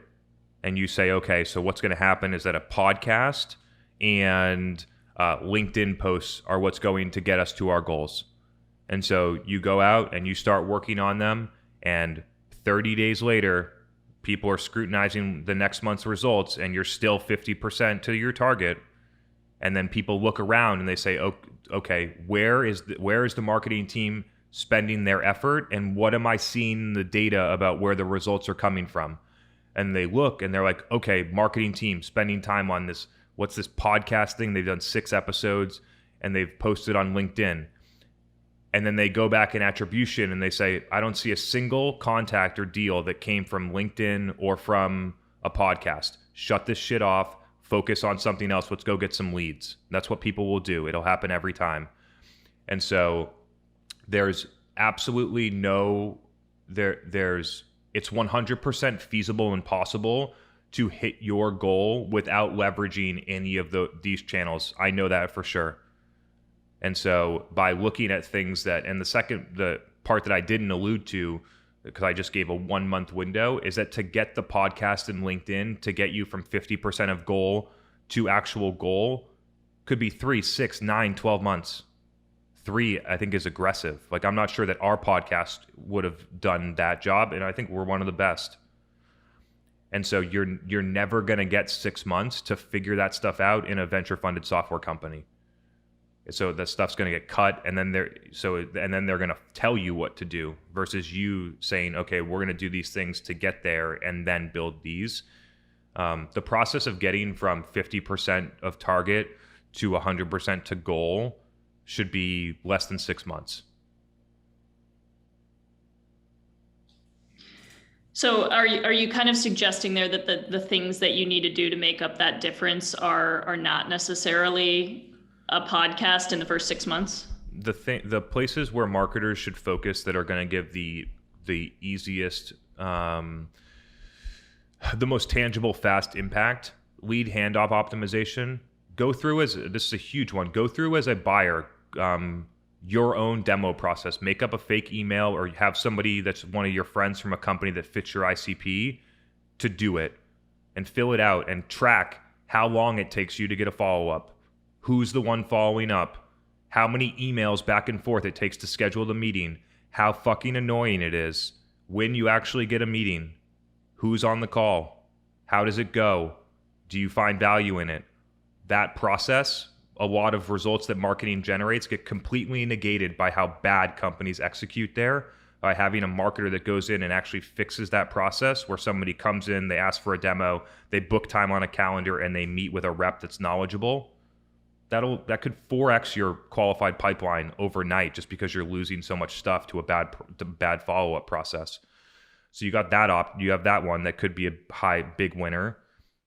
and you say, okay, so what's going to happen is that a podcast and LinkedIn posts are what's going to get us to our goals. And so you go out and you start working on them, and 30 days later, people are scrutinizing the next month's results, and you're still 50% to your target. And then people look around and they say, okay, where is the marketing team spending their effort, and what am I seeing in the data about where the results are coming from? And they look and they're like, okay, marketing team spending time on this. What's this podcast thing? They've done 6 episodes and they've posted on LinkedIn. And then they go back in attribution and they say, I don't see a single contact or deal that came from LinkedIn or from a podcast. Shut this shit off. Focus on something else. Let's go get some leads. That's what people will do. It'll happen every time. And so There's absolutely no it's 100% feasible and possible to hit your goal without leveraging any of these channels. I know that for sure. And so by looking at things the part that I didn't allude to, because I just gave a 1 month window, is that to get the podcast and LinkedIn to get you from 50% of goal to actual goal could be 3, 6, 9, 12 months. 3, I think, is aggressive. Like, I'm not sure that our podcast would have done that job, and I think we're one of the best. And so you're never going to get 6 months to figure that stuff out in a venture funded software company. So that stuff's going to get cut, and then they're going to tell you what to do versus you saying, okay, we're going to do these things to get there and then build these. The process of getting from 50% of target to 100% to goal should be less than 6 months. So are you kind of suggesting there that the things that you need to do to make up that difference are not necessarily a podcast in the first 6 months? The places where marketers should focus that are going to give the easiest, the most tangible, fast impact: lead handoff optimization. This is a huge one. Go through as a buyer, your own demo process. Make up a fake email or have somebody that's one of your friends from a company that fits your ICP to do it, and fill it out and track how long it takes you to get a follow-up. Who's the one following up? How many emails back and forth it takes to schedule the meeting? How fucking annoying it is when you actually get a meeting. Who's on the call? How does it go? Do you find value in it? That process, a lot of results that marketing generates get completely negated by how bad companies execute there. By having a marketer that goes in and actually fixes that process, where somebody comes in, they ask for a demo, they book time on a calendar, and they meet with a rep that's knowledgeable. That could 4x your qualified pipeline overnight, just because you're losing so much stuff to a bad follow-up process. So you got that you have that one that could be a big winner.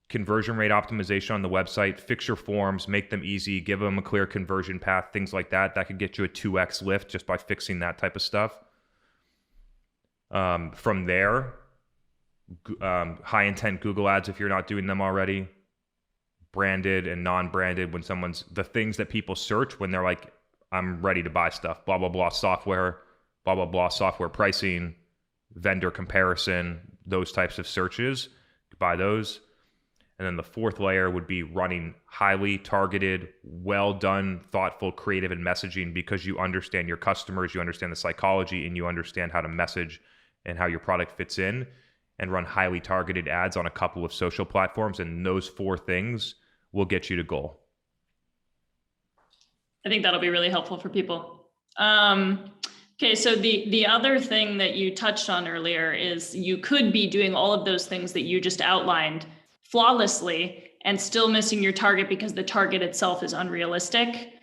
Conversion rate optimization on the website. Fix your forms, make them easy, give them a clear conversion path, things like that. That could get you a 2x lift just by fixing that type of stuff. From there, high intent Google ads if you're not doing them already. Branded and non-branded, when the things that people search when they're like, I'm ready to buy stuff, blah, blah, blah software, blah, blah, blah software pricing, vendor comparison, those types of searches, buy those. And then the fourth layer would be running highly targeted, well done, thoughtful, creative, and messaging, because you understand your customers, you understand the psychology, and you understand how to message and how your product fits in, and run highly targeted ads on a couple of social platforms. And those 4 things will get you to goal. I think that'll be really helpful for people. Okay, so the other thing that you touched on earlier is you could be doing all of those things that you just outlined flawlessly and still missing your target because the target itself is unrealistic.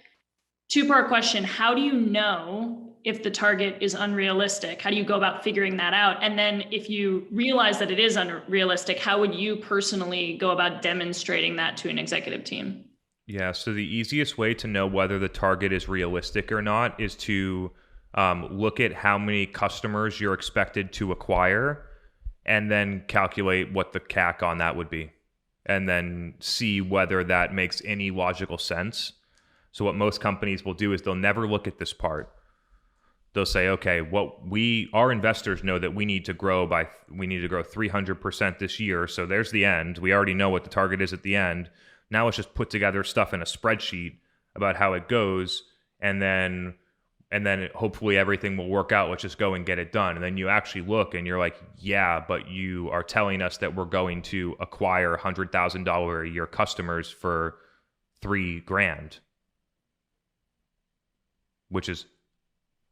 2-part question: how do you know if the target is unrealistic? How do you go about figuring that out? And then if you realize that it is unrealistic, how would you personally go about demonstrating that to an executive team? Yeah, so the easiest way to know whether the target is realistic or not is to look at how many customers you're expected to acquire, and then calculate what the CAC on that would be, and then see whether that makes any logical sense. So what most companies will do is they'll never look at this part. They'll say, okay, our investors know that we need to grow 300% this year. So there's the end. We already know what the target is at the end. Now let's just put together stuff in a spreadsheet about how it goes. And then hopefully everything will work out. Let's just go and get it done. And then you actually look and you're like, yeah, but you are telling us that we're going to acquire $100,000 a year customers for $3,000, which is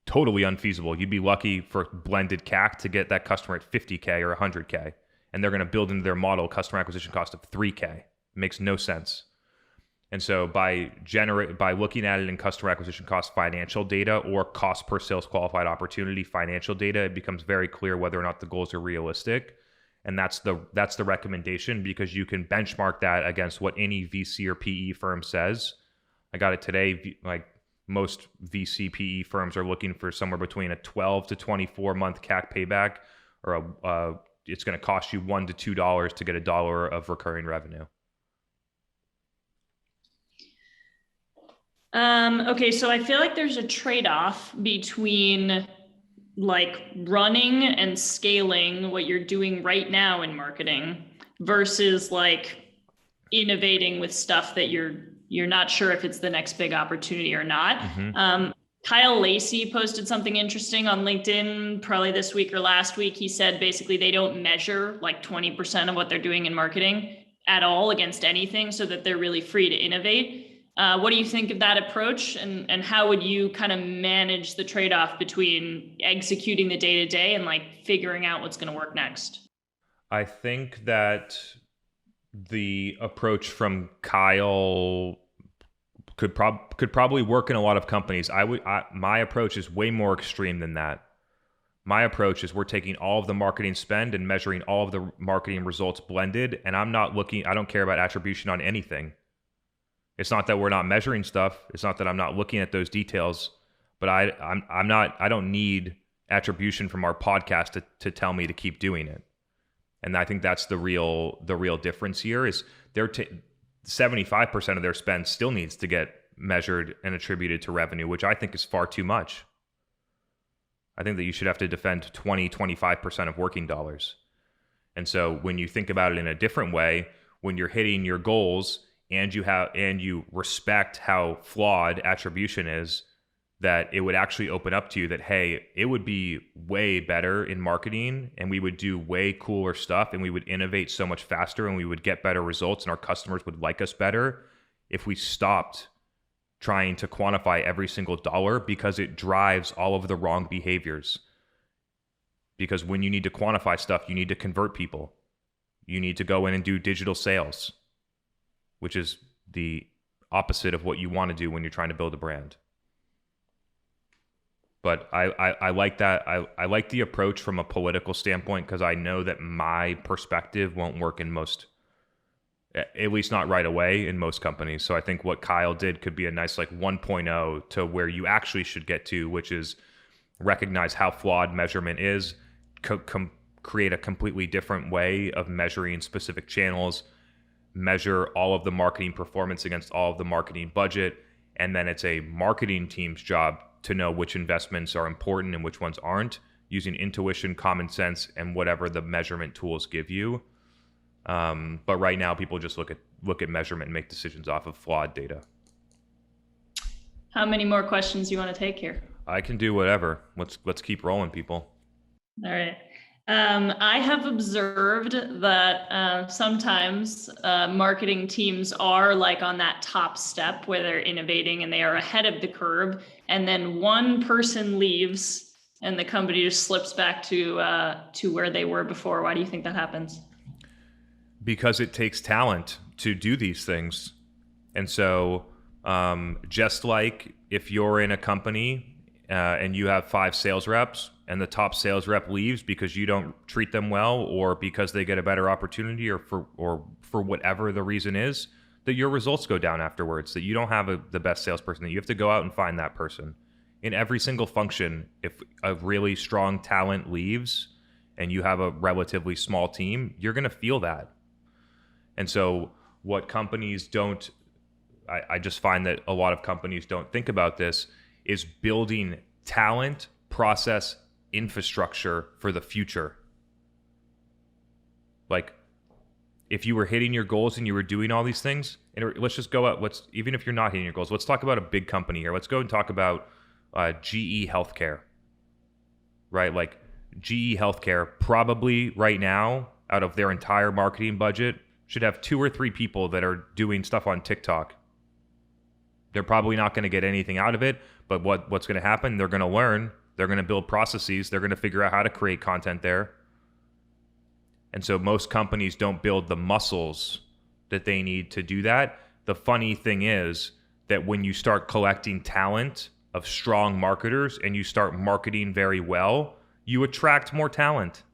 totally unfeasible. You'd be lucky for blended CAC to get that customer at $50K or $100K, and they're going to build into their model customer acquisition cost of $3K. It makes no sense. And so by looking at it in customer acquisition cost financial data or cost per sales qualified opportunity financial data, it becomes very clear whether or not the goals are realistic. And that's the recommendation, because you can benchmark that against what any VC or PE firm says. I got it today. Like Most VC PE firms are looking for somewhere between a 12 to 24 month CAC payback, or it's going to cost you $1 to $2 to get $1 of recurring revenue. Okay, so I feel like there's a trade-off between like running and scaling what you're doing right now in marketing versus like innovating with stuff that you're not sure if it's the next big opportunity or not. Mm-hmm. Kyle Lacey posted something interesting on LinkedIn probably this week or last week. He said basically they don't measure like 20% of what they're doing in marketing at all against anything, so that they're really free to innovate. What do you think of that approach, and how would you kind of manage the trade-off between executing the day-to-day and like figuring out what's going to work next? I think that the approach from Kyle could probably work in a lot of companies. My approach is way more extreme than that. My approach is we're taking all of the marketing spend and measuring all of the marketing results blended, and I don't care about attribution on anything. It's not that we're not measuring stuff. It's not that I'm not looking at those details, but I don't need attribution from our podcast to tell me to keep doing it. And I think that's the real difference here is 75% of their spend still needs to get measured and attributed to revenue, which I think is far too much. I think that you should have to defend 25% of working dollars. And so when you think about it in a different way, when you're hitting your goals and you respect how flawed attribution is, that it would actually open up to you that, hey, it would be way better in marketing and we would do way cooler stuff and we would innovate so much faster and we would get better results and our customers would like us better if we stopped trying to quantify every single dollar, because it drives all of the wrong behaviors. Because when you need to quantify stuff, you need to convert people. You need to go in and do digital sales, which is the opposite of what you want to do when you're trying to build a brand. But I like that. I like the approach from a political standpoint, because I know that my perspective won't work in most, at least not right away, in most companies. So I think what Kyle did could be a nice like 1.0 to where you actually should get to, which is recognize how flawed measurement is, create a completely different way of measuring specific channels, measure all of the marketing performance against all of the marketing budget, and then it's a marketing team's job to know which investments are important and which ones aren't, using intuition, common sense, and whatever the measurement tools give you. But right now, people just look at measurement and make decisions off of flawed data. How many more questions do you want to take here? I can do whatever. Let's keep rolling, people. All right. I have observed that sometimes marketing teams are like on that top step where they're innovating and they are ahead of the curve, and then one person leaves and the company just slips back to where they were before. Why do you think that happens? Because it takes talent to do these things. And so just like if you're in a company and you have 5 sales reps, and the top sales rep leaves because you don't treat them well, or because they get a better opportunity, or for whatever the reason is, that your results go down afterwards, that you don't have the best salesperson, that you have to go out and find that person. In every single function, if a really strong talent leaves and you have a relatively small team, you're going to feel that. And so what companies don't, I just find that a lot of companies don't think about this, is building talent, process, infrastructure for the future. Like, if you were hitting your goals and you were doing all these things, and let's just go out, even if you're not hitting your goals, let's talk about a big company here. Let's go and talk about GE Healthcare, right? Like, GE Healthcare probably right now, out of their entire marketing budget, should have 2 or 3 people that are doing stuff on TikTok. They're probably not going to get anything out of it, but what's going to happen? They're going to learn. They're going to build processes. They're going to figure out how to create content there. And so most companies don't build the muscles that they need to do that. The funny thing is that when you start collecting talent of strong marketers and you start marketing very well, you attract more talent.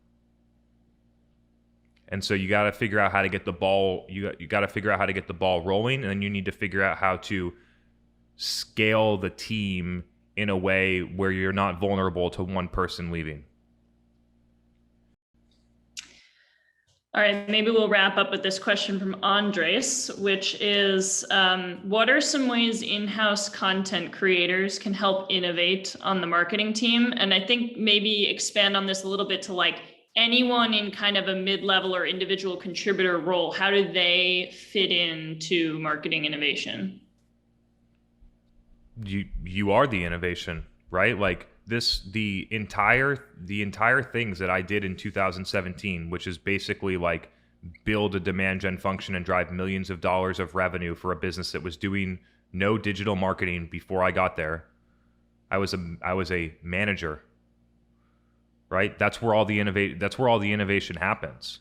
And so you got to figure out how to get the ball. You got to figure out how to get the ball rolling, and then you need to figure out how to scale the team in a way where you're not vulnerable to one person leaving. All right, maybe we'll wrap up with this question from Andres, which is, what are some ways in-house content creators can help innovate on the marketing team? And I think maybe expand on this a little bit to like anyone in kind of a mid-level or individual contributor role, how do they fit into marketing innovation? You are the innovation, right? Like the entire things that I did in 2017, which is basically like build a demand gen function and drive millions of dollars of revenue for a business that was doing no digital marketing before I got there. I was a manager, right? That's where all the innovation happens.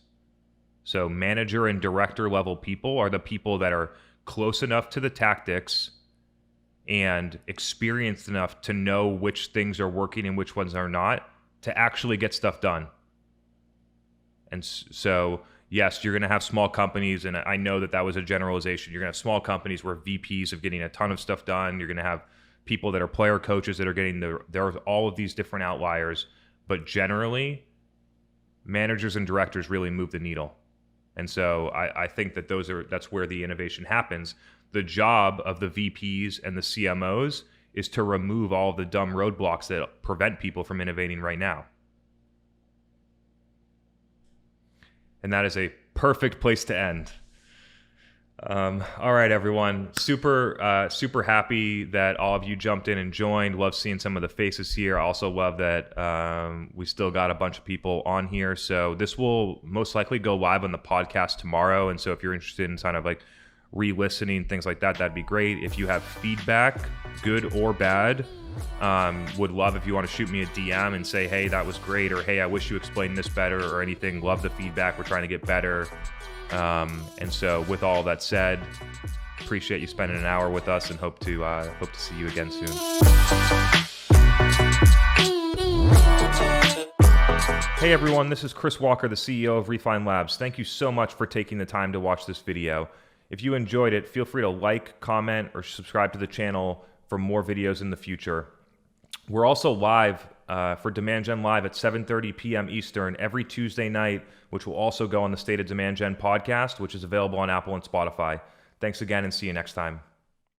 So manager and director level people are the people that are close enough to the tactics and experienced enough to know which things are working and which ones are not to actually get stuff done. And so, yes, you're going to have small companies, and I know that was a generalization. You're going to have small companies where VPs of getting a ton of stuff done. You're going to have people that are player coaches that are getting there are all of these different outliers, but generally, managers and directors really move the needle. And so I think that that's where the innovation happens. The job of the VPs and the CMOs is to remove all of the dumb roadblocks that prevent people from innovating right now. And that is a perfect place to end. All right, everyone. Super happy that all of you jumped in and joined. Love seeing some of the faces here. I also love that we still got a bunch of people on here. So this will most likely go live on the podcast tomorrow. And so if you're interested in kind of like re-listening, things like that, that'd be great. If you have feedback, good or bad, would love if you want to shoot me a DM and say, hey, that was great, or hey, I wish you explained this better, or anything. Love the feedback. We're trying to get better. And so with all that said, appreciate you spending an hour with us, and hope to see you again soon. Hey everyone, this is Chris Walker, the CEO of Refine Labs. Thank you so much for taking the time to watch this video. If you enjoyed it, feel free to like, comment, or subscribe to the channel for more videos in the future. We're also live for Demand Gen Live at 7:30 p.m. Eastern every Tuesday night, which will also go on the State of Demand Gen podcast, which is available on Apple and Spotify. Thanks again, and see you next time.